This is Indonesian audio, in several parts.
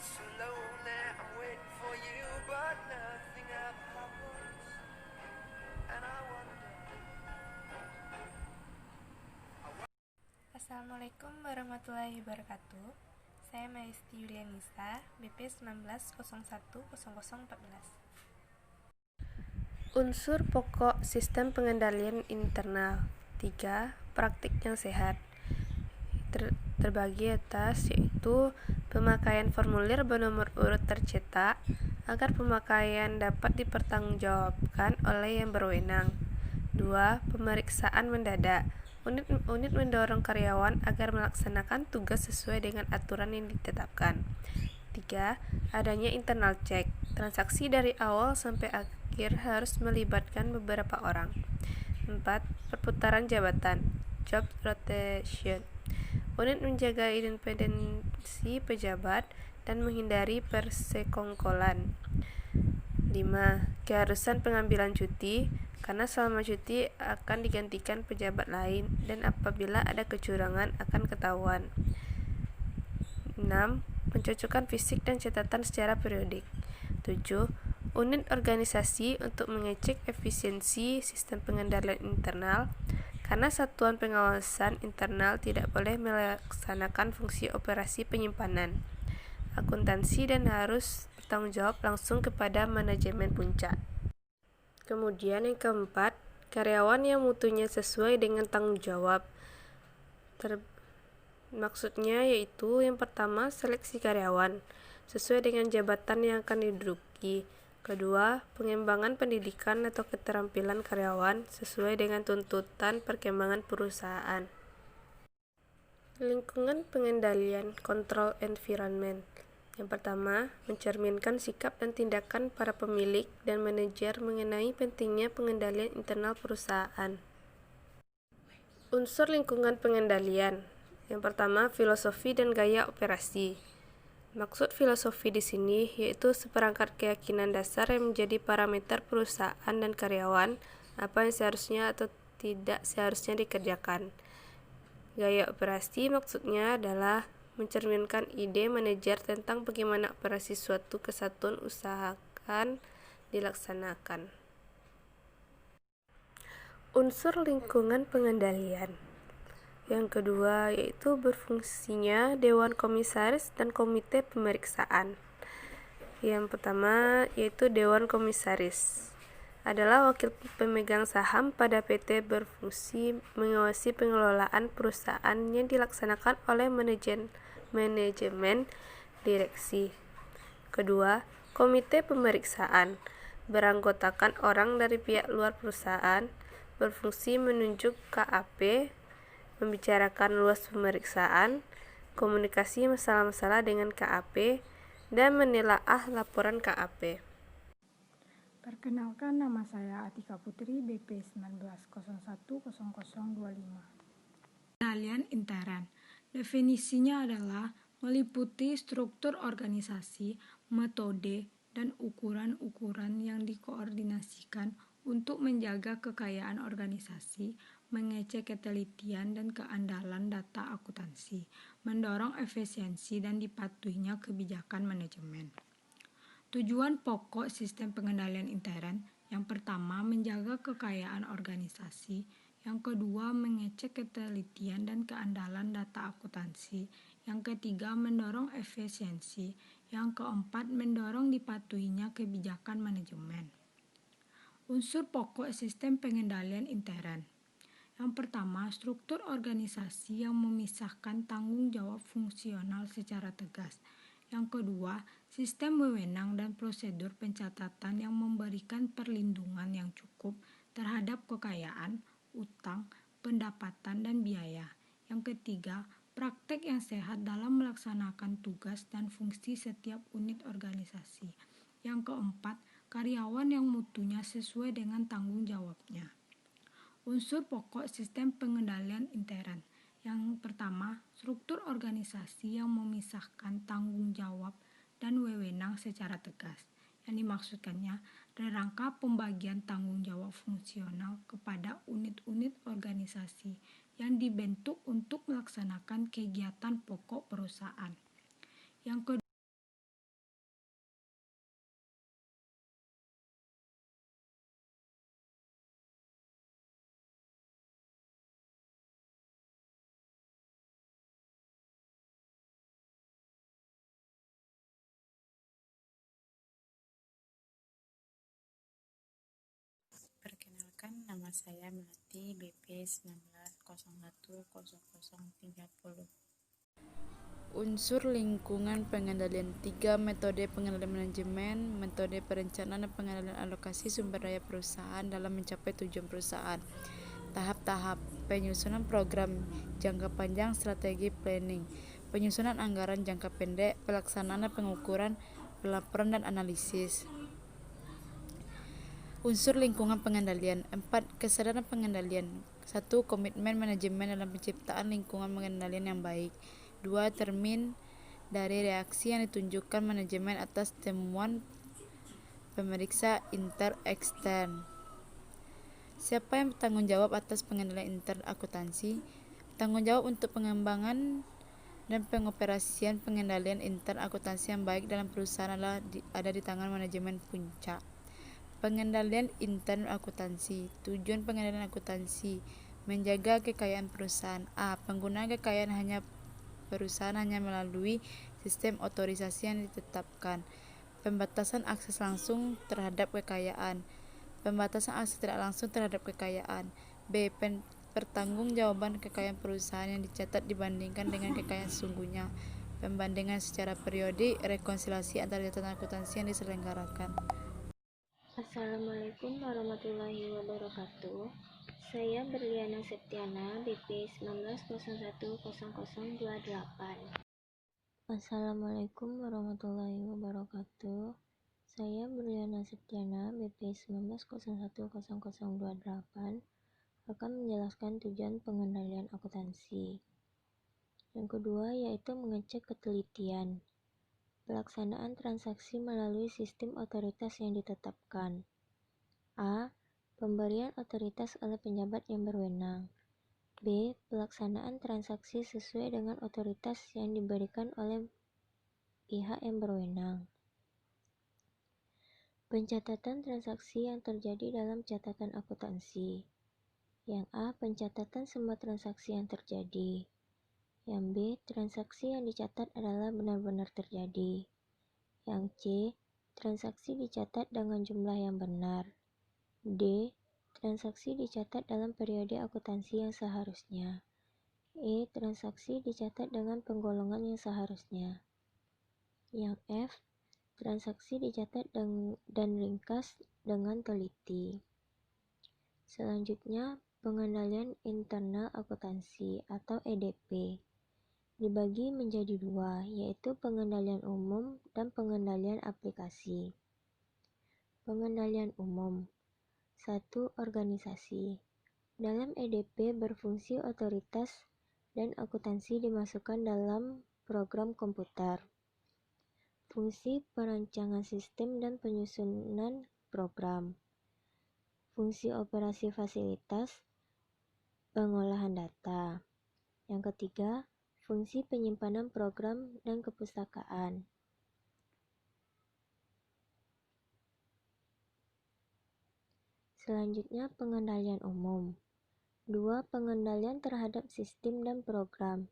so lonely, I'm waiting for you, but nothing ever happens, and I wonder. Assalamualaikum warahmatullahi wabarakatuh. Saya Maisti Yulianisa, BP 19010014. Unsur pokok sistem pengendalian internal. 3. Praktik yang sehat. Terbagi atas yaitu pemakaian formulir bernomor urut tercetak agar pemakaian dapat dipertanggungjawabkan oleh yang berwenang. 2. Pemeriksaan mendadak. Unit mendorong karyawan agar melaksanakan tugas sesuai dengan aturan yang ditetapkan. 3. Adanya internal check. Transaksi dari awal sampai akhir harus melibatkan beberapa orang. 4. Perputaran jabatan. Job rotation. Unit menjaga independensi pejabat dan menghindari persekongkolan. 5. Keharusan pengambilan cuti, karena selama cuti akan digantikan pejabat lain dan apabila ada kecurangan akan ketahuan. 6. Pencocokan fisik dan catatan secara periodik. 7. Unit organisasi untuk mengecek efisiensi sistem pengendalian internal, karena satuan pengawasan internal tidak boleh melaksanakan fungsi operasi penyimpanan, akuntansi dan harus bertanggung jawab langsung kepada manajemen puncak. Kemudian yang keempat, karyawan yang mutunya sesuai dengan tanggung jawab. Maksudnya yaitu yang pertama, seleksi karyawan sesuai dengan jabatan yang akan diduduki. Kedua, pengembangan pendidikan atau keterampilan karyawan sesuai dengan tuntutan perkembangan perusahaan. Lingkungan pengendalian, control environment. Yang pertama, mencerminkan sikap dan tindakan para pemilik dan manajer mengenai pentingnya pengendalian internal perusahaan. Unsur lingkungan pengendalian. Yang pertama, filosofi dan gaya operasi. Maksud filosofi di sini yaitu seperangkat keyakinan dasar yang menjadi parameter perusahaan dan karyawan, apa yang seharusnya atau tidak seharusnya dikerjakan. Gaya operasi maksudnya adalah mencerminkan ide manajer tentang bagaimana operasi suatu kesatuan usahakan dilaksanakan. Unsur lingkungan pengendalian. Yang kedua yaitu berfungsinya Dewan Komisaris dan Komite Pemeriksaan. Yang pertama yaitu Dewan Komisaris adalah wakil pemegang saham pada PT berfungsi mengawasi pengelolaan perusahaan yang dilaksanakan oleh manajemen direksi. Kedua, Komite Pemeriksaan beranggotakan orang dari pihak luar perusahaan, berfungsi menunjuk KAP, membicarakan luas pemeriksaan, komunikasi masalah-masalah dengan KAP, dan menelaah laporan KAP. Perkenalkan, nama saya Atika Putri, BP 19010025. Pengendalian intern. Definisinya adalah meliputi struktur organisasi, metode, dan ukuran-ukuran yang dikoordinasikan untuk menjaga kekayaan organisasi, mengecek ketelitian dan keandalan data akuntansi, mendorong efisiensi dan dipatuhinya kebijakan manajemen. Tujuan pokok sistem pengendalian intern: yang pertama, menjaga kekayaan organisasi; yang kedua, mengecek ketelitian dan keandalan data akuntansi; yang ketiga, mendorong efisiensi; yang keempat, mendorong dipatuhinya kebijakan manajemen. Unsur pokok sistem pengendalian intern. Yang pertama, struktur organisasi yang memisahkan tanggung jawab fungsional secara tegas. Yang kedua, sistem wewenang dan prosedur pencatatan yang memberikan perlindungan yang cukup terhadap kekayaan, utang, pendapatan, dan biaya. Yang ketiga, praktek yang sehat dalam melaksanakan tugas dan fungsi setiap unit organisasi. Yang keempat, karyawan yang mutunya sesuai dengan tanggung jawabnya. Unsur pokok sistem pengendalian intern. Yang pertama, struktur organisasi yang memisahkan tanggung jawab dan wewenang secara tegas. Yang dimaksudkannya dalam rangka pembagian tanggung jawab fungsional kepada unit-unit organisasi yang dibentuk untuk melaksanakan kegiatan pokok perusahaan. Yang kedua, Nama saya Melati, BP 19010030. Unsur lingkungan pengendalian 3. Metode pengendalian manajemen, metode perencanaan dan pengendalian alokasi sumber daya perusahaan dalam mencapai tujuan perusahaan. Tahap-tahap penyusunan program jangka panjang, strategi planning, penyusunan anggaran jangka pendek, pelaksanaan dan pengukuran, pelaporan dan analisis. Unsur lingkungan pengendalian 4. Kesadaran pengendalian 1. Komitmen manajemen dalam penciptaan lingkungan pengendalian yang baik. 2. Termin dari reaksi yang ditunjukkan manajemen atas temuan pemeriksa inter-ekstern. Siapa yang bertanggung jawab atas pengendalian inter-akuntansi? Tanggung jawab untuk pengembangan dan pengoperasian pengendalian inter-akuntansi yang baik dalam perusahaan ada di tangan manajemen puncak. Pengendalian intern akuntansi. Tujuan pengendalian akuntansi: menjaga kekayaan perusahaan. A. Penggunaan kekayaan perusahaan hanya melalui sistem otorisasi yang ditetapkan. Pembatasan akses langsung terhadap kekayaan. Pembatasan akses tidak langsung terhadap kekayaan. B. Pertanggungjawaban kekayaan perusahaan yang dicatat dibandingkan dengan kekayaan sesungguhnya. Pembandingan secara periodik, rekonsiliasi antara catatan akuntansi yang diselenggarakan. Assalamualaikum warahmatullahi wabarakatuh. Saya Berliana Septiana, BP 19010028. Assalamualaikum warahmatullahi wabarakatuh. Saya Berliana Septiana, BP 19010028, akan menjelaskan tujuan pengendalian akuntansi. Yang kedua yaitu mengecek ketelitian. Pelaksanaan transaksi melalui sistem otoritas yang ditetapkan. A. Pemberian otoritas oleh pejabat yang berwenang. B. Pelaksanaan transaksi sesuai dengan otoritas yang diberikan oleh pihak yang berwenang. Pencatatan transaksi yang terjadi dalam catatan akuntansi. Yang A. Pencatatan semua transaksi yang terjadi. Yang B. Transaksi yang dicatat adalah benar-benar terjadi. Yang C. Transaksi dicatat dengan jumlah yang benar. D. Transaksi dicatat dalam periode akuntansi yang seharusnya. E. Transaksi dicatat dengan penggolongan yang seharusnya. Yang F. Transaksi dicatat dan ringkas dengan teliti. Selanjutnya, pengendalian internal akuntansi atau EDP dibagi menjadi dua, yaitu pengendalian umum dan pengendalian aplikasi. Pengendalian umum. 1. Organisasi. Dalam EDP berfungsi otoritas dan akuntansi dimasukkan dalam program komputer. Fungsi perancangan sistem dan penyusunan program. Fungsi operasi fasilitas pengolahan data. Yang ketiga, fungsi penyimpanan program dan kepustakaan. Selanjutnya, pengendalian umum. 2. Pengendalian terhadap sistem dan program.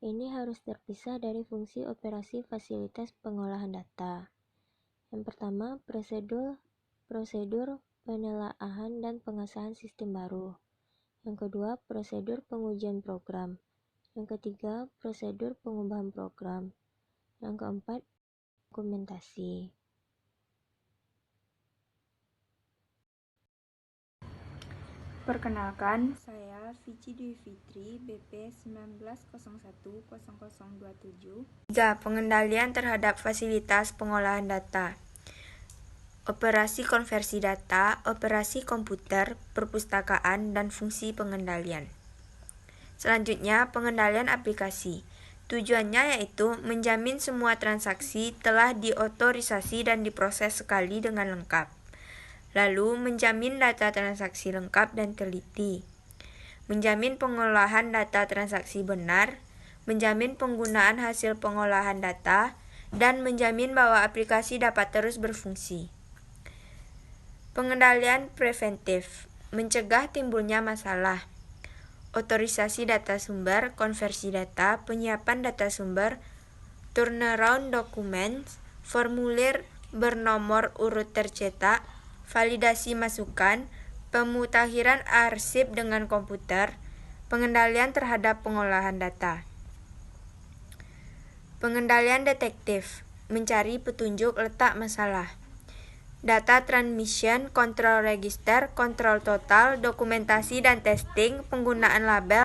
Ini harus terpisah dari fungsi operasi fasilitas pengolahan data. Yang pertama, prosedur penelaahan dan pengesahan sistem baru. Yang kedua, prosedur pengujian program. Yang ketiga, prosedur pengubahan program. Yang keempat, dokumentasi. Perkenalkan, saya Vici Dwi Fitri, BP 19010027. 3. Pengendalian terhadap fasilitas pengolahan data. Operasi konversi data, operasi komputer, perpustakaan, dan fungsi pengendalian. Selanjutnya, pengendalian aplikasi. Tujuannya yaitu menjamin semua transaksi telah diotorisasi dan diproses sekali dengan lengkap. Lalu, menjamin data transaksi lengkap dan teliti. Menjamin pengolahan data transaksi benar, menjamin penggunaan hasil pengolahan data, dan menjamin bahwa aplikasi dapat terus berfungsi. Pengendalian preventif, mencegah timbulnya masalah. Otorisasi data sumber, konversi data, penyiapan data sumber, turnaround documents, formulir bernomor urut tercetak, validasi masukan, Pemutakhiran arsip dengan komputer, pengendalian terhadap pengolahan data. Pengendalian detektif, mencari petunjuk letak masalah. Data transmission, control register, kontrol total, dokumentasi dan testing, penggunaan label,